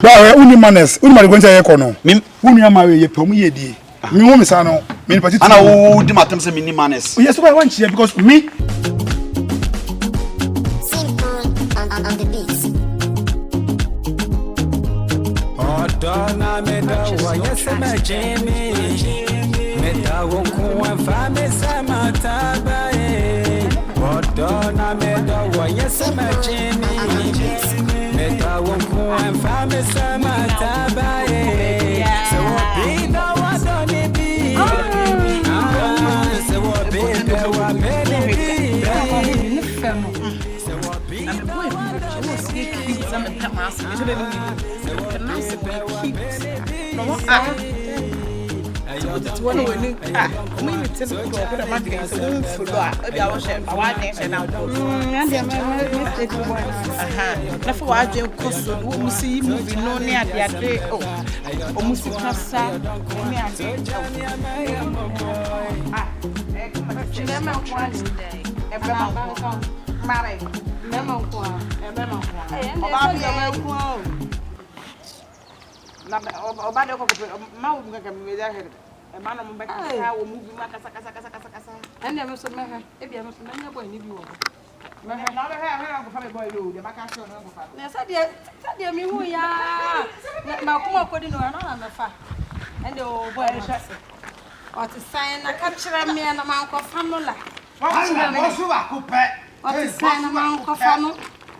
Ba uni manners, uni mari kwenta ye kono. Uni ama we ye pom ye die. Me wo me sa no, me pati. Ana wo di matem se mini manners. Yes, so I want here because me on the beats. Dona me da wa yesema Jimmy. Me da wo ku fa me sama tabae. Dona me da wa yesema Jimmy. Me da wo ku fa me sama tabae. So be da wa doni bi. So be da wa me bi.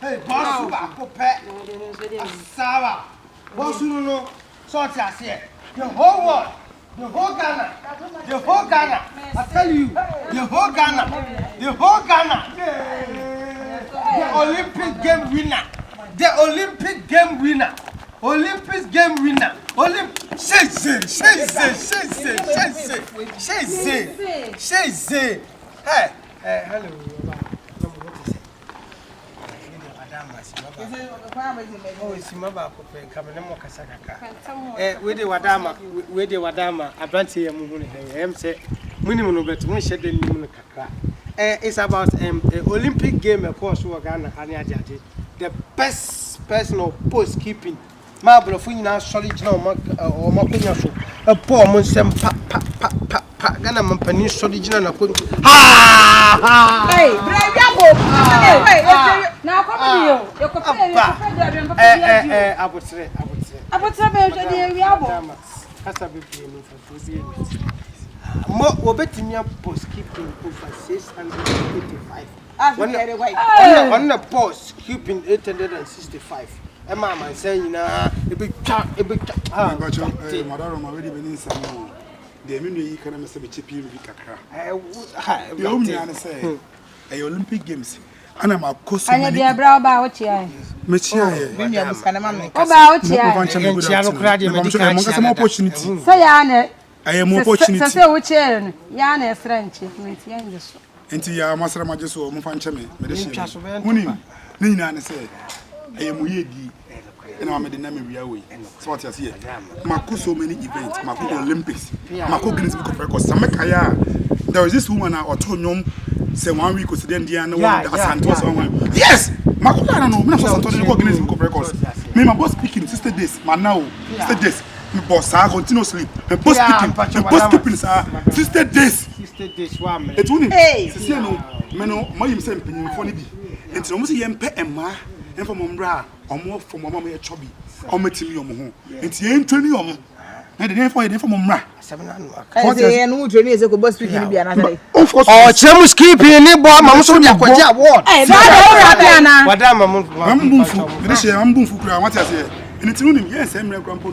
Hey, boss, Sava. Boss, no, sort as here. The whole world, the whole Ghana, I tell you, the whole Ghana, the Olympic game winner, Hey, hello. Oh, it's Maba, coming no more Casaka. We de Wadama, a brandy and moon, say, minimum bet one shed in Munaka. It's about Olympic game, of course, who are Ghana, the best personal post keeping. Marble of Fina solid no or Macunaso, a poor Monsem Ghana Peninsula original. Hey, now come here. I would say, more betting your post keeping over 685. On the post keeping 865. And Mamma saying, a big madam already been in some. The menu can mess with chippy Vicaka. The only answer a Olympic Games. And I'm a coast. I need a brow about here. Monsieur, about some opportunity. Say, Anna, I am more opportunity. Say, which Yana French, and to your master Majus or Mufanchame, Medicine. Nina said, I am weird. And I'm the name of away. So what you see, Mako so many events, Mako Olympics, Mako Guinness Book of Records. There was this woman or Tonyum, say 1 week was the Indiana one. Yes, Mako, I don't know, Minnesota Guinness Book of Records. Me, my boss speaking, sister this, man now, sister this, my boss, I continuously, my boss keeping, sister this, one. It's only, Meno, my himself, funny be. It's almost a young pet and ma. And from Umbra, or more from Mamma Chubby, or Matilium, and the Antonium, and the name for it from Umbra. Of course, or Chamus keeping any bomb, Mamma Award. I'm boom for what I say. And it's only yes, I'm your grandpa.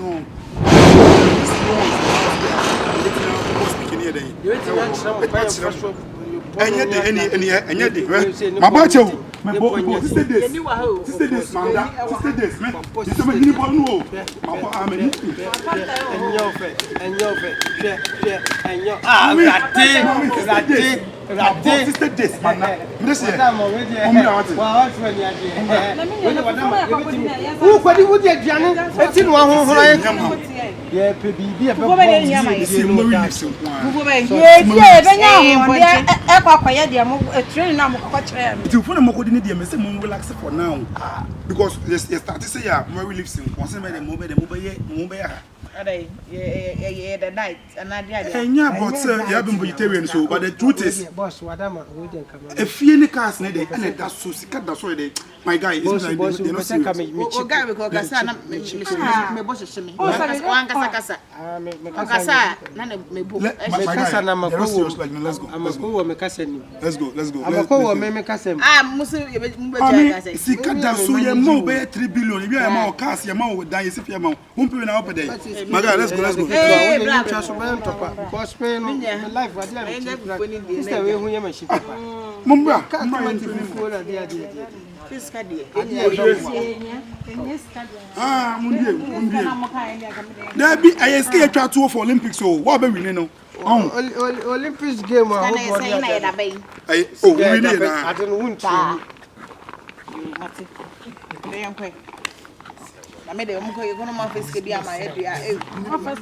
My boy, my boy, sister this, man, Yeah, baby, a Go back here, my See more lips in one. Go back. Yeah, benya ekwa de mo train na mo kwakire. It will put a more coordinated and say more relax for now. Because you start to say yeah, more lips in one side the mobile. The night and I Yeah, but sir, you have been vegetarian so but the truth is boss, Wadama, we didn't come. if you any cars and that's so sick that's why they my guy is like they not serious. Guy because Gasana me boss me. Kasa. Kasa na me book. My guy, they're not serious like let's go. I'm a cool me kaseni. Let's go. I'm a cool me kasem. Musu I see that so you more be 3 billion. If you are more cars, you more die if you more. Who pay now up there? My guy, let's go. Hey, because me life was like this the way who you machine. Mumbra, there be I escape try to for Olympics so what be winning now? Olympics game I winning I don't want to. I made a muco, you're going to my face to be on my head. My first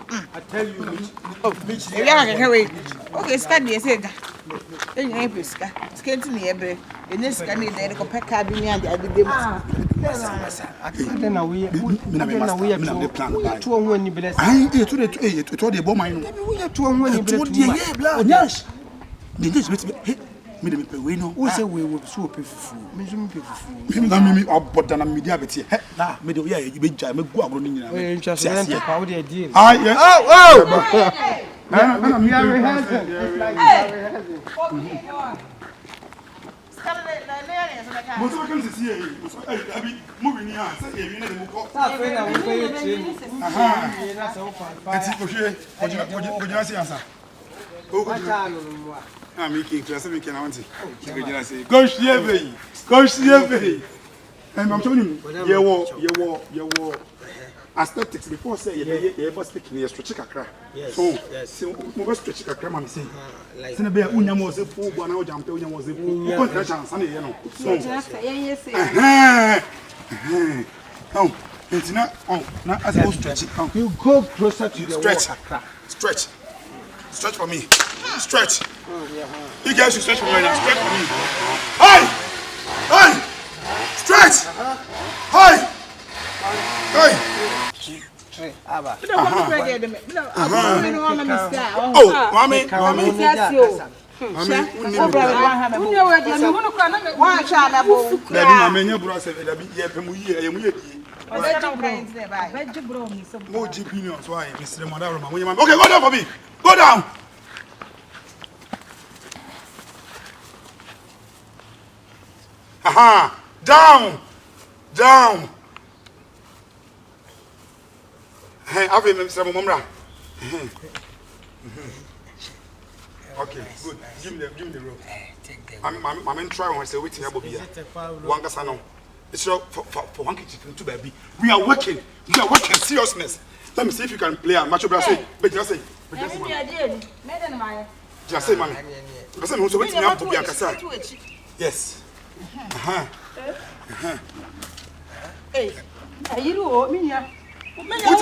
I tell you, okay, study, said. Then you ain't pesca. Skating the ebre. In this candy, they go pack card in the other day. Then we have plan. 2 when you bless. I told the bomb. We have 2 when you bless. Yes. This me dem pe we no wo say we so pefufu me so me pefufu me na me oboda na media beti he na me de we ya you be jai me gu agro ni nyina we ntwa so dem pa wo de deal yes na me are rehearsing mo so kan sisi e mo so abi mo bi ni ha say e wi na de mo ko sa fe na wo pe training na so fa ati ko hwe ojina si ansa o ko ah me king class me king I want to go share be and I'm telling you you aesthetics before say you must speak me stretch kakra so mo stretch kakra ma me say like say be unya mo say fu gbo na o jampe unya mo say fu ko tra chance na ye no so oh it's not na as I stretch you go closer to the stretch for me. Stretch. You guys should stretch for me right now. Stretch for me. Hey! Hey! Stretch! Hey! Hey! Abba. Oh, mommy. Okay, go down for me. Go down. Aha! Down. Hey, I've been Mr. Mumra. Okay, good. Give me the rope. I'm try one say waiting about here. One gasano. It's for one kitchen to baby. We are working seriousness. Let me see if you can play a match of say. But just say. Just say, mommy. Just say, who's waiting up to be a casa. Yes. Hey, you know, Minya. What do you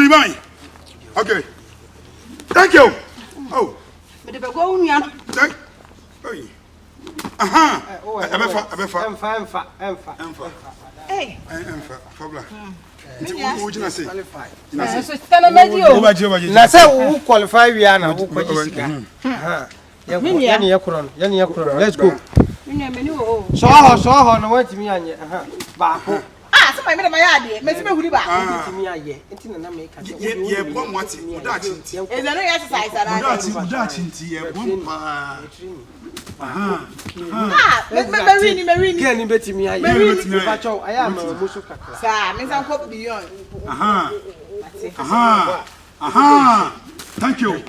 want? Okay. Thank you. Oh. But if I go on, thank you. Hey. What you say? Na say who qualify we are now. Let's go. So how no want me anye. Ba ko. ah so my me yard me se me huri ba timi aye enti na me ka ye bom what udachinti is there no exercise around udachinti ye bom pa me girl ni betimi aye me fa chow aya ma mo so kakra sa me san ko beyond thank you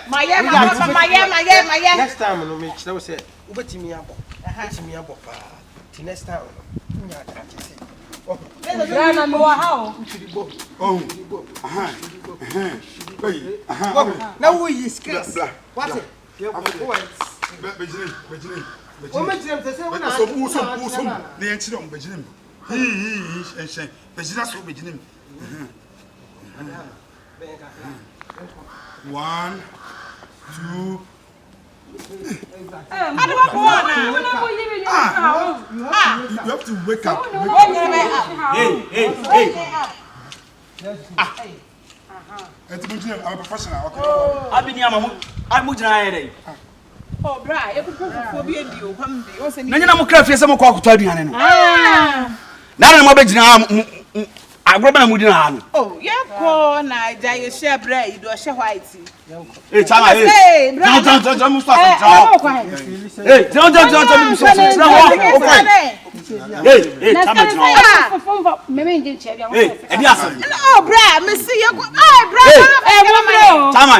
my next time no me chira say ubetimi abo pa ti next time no nya ka che say Grana no how now we is skills what it Bejine. o me chira te say una so na yen chira bejine hi bejina so bejine 1 2 I you have to wake up. I'm a professional. Okay. oh bra e kuku bi edi o pam bi o se ni Nanya na mo kra fie se mo kwa akuta aduane no. Na mo begina agroba na mudi na ha no. oh ye ko na ja ye share bra yi do share white Chama Don't must stop. Hey, don't me so. Hey, Chama. Hey, oh bra me see ye ko bra Chama,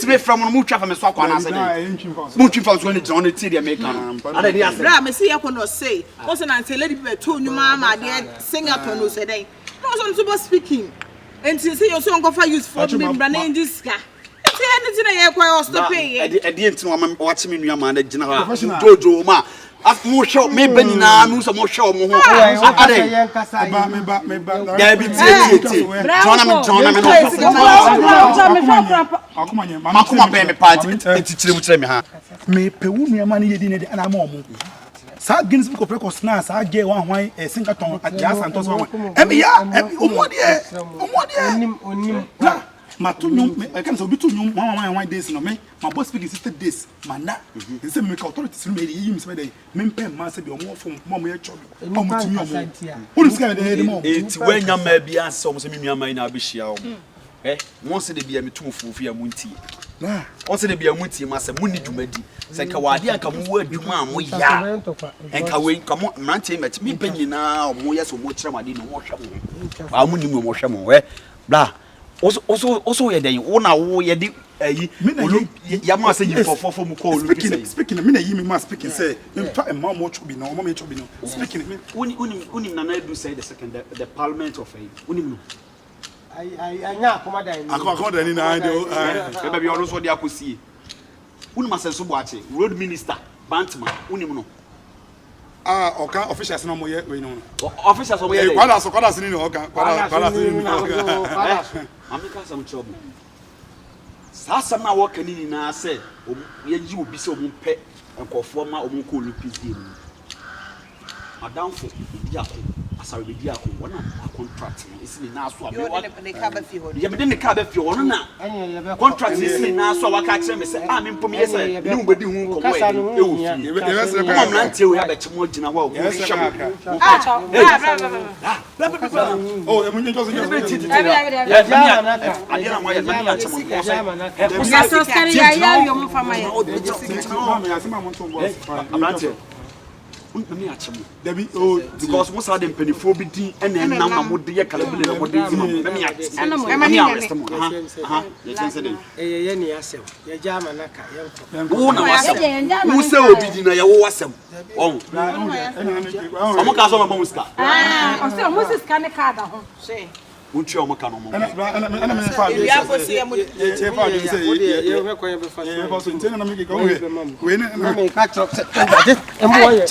me from mo twa fa me so akwa na say. Mo twa fa so ni John ti dey make am. Bra me see ye ko no say. O se na say lady be to nyuma ma de singer to no say dey. No so speaking. And say you so go for use for me bra na this guy. Anything I acquire stop pay. At the end, I'm watching me, your man, General Jojo, ma. I've more show me, Benny, now, no some more show. Me pe money in and I'm Sa Guinness Book of Records na sa ge wan hwan Singleton Aja Santos wan. Onim ma to nyum I can so be to nyum one days no me my boss speaking sister days mana say me authorities no me yi me say dey me pem ma say be omo fom mo me chobi omo timi omo who is kind dey mo eti wanya ma bia say omo say me nua man na abehia o mo say dey bia me tumfo fi amunti o say dey bia amunti ma say munni dwumadi say ka wade anka mo wa adwuma mo ya enka we nka mo mrante me me panyina omo yes omo kire made no mo hwa mo amunni mo hwa mo bla also ye dey wona wo ye di ayi ya ma say you for mu call speaking me na yi me ma speaking say me fa e ma mo chobi no mo me chobi no speaking me unim na do say the second the parliament of unim no I nya akoma dan ni na do e be ono so dia akosie unim asenso boache road minister Bantman unim no oka officials na mo ye we no officials mo ye kwada sini no oka kwada sini no America some trouble. Sasa na work ni na say ye ji obi se omo pe enkofo ma omo ko lupis game. Madam for di akọ asawe be di akọ wona a contract is ni na so abi wa ne ka ba fi ho ye me de ne ka ba fi ho no na contract is ni na so wa ka kire me say me mpom ye say ni mo bedi hu ko e wo fi ye be se ka mo nante we ya be chimo gina wa o hwehwe oh e mo nyo so ya so skari ya yo mo fama ya me achemo Debbie oh because most of them penifo bi din ene nam na mo de ye kalabile na mo de zima me achemo ye ni asem ye jama naka ye ko wo na wasem wo se obi din na ye wo wasem on omo ka so ma bomuska o se mo se scan card ho say unchi omo ka no mo ana me fa bi ya ko se mo ye fa bi say ye we ko ye be fa ye fa so ntena na me ke ko we na me ka chok se e mo ye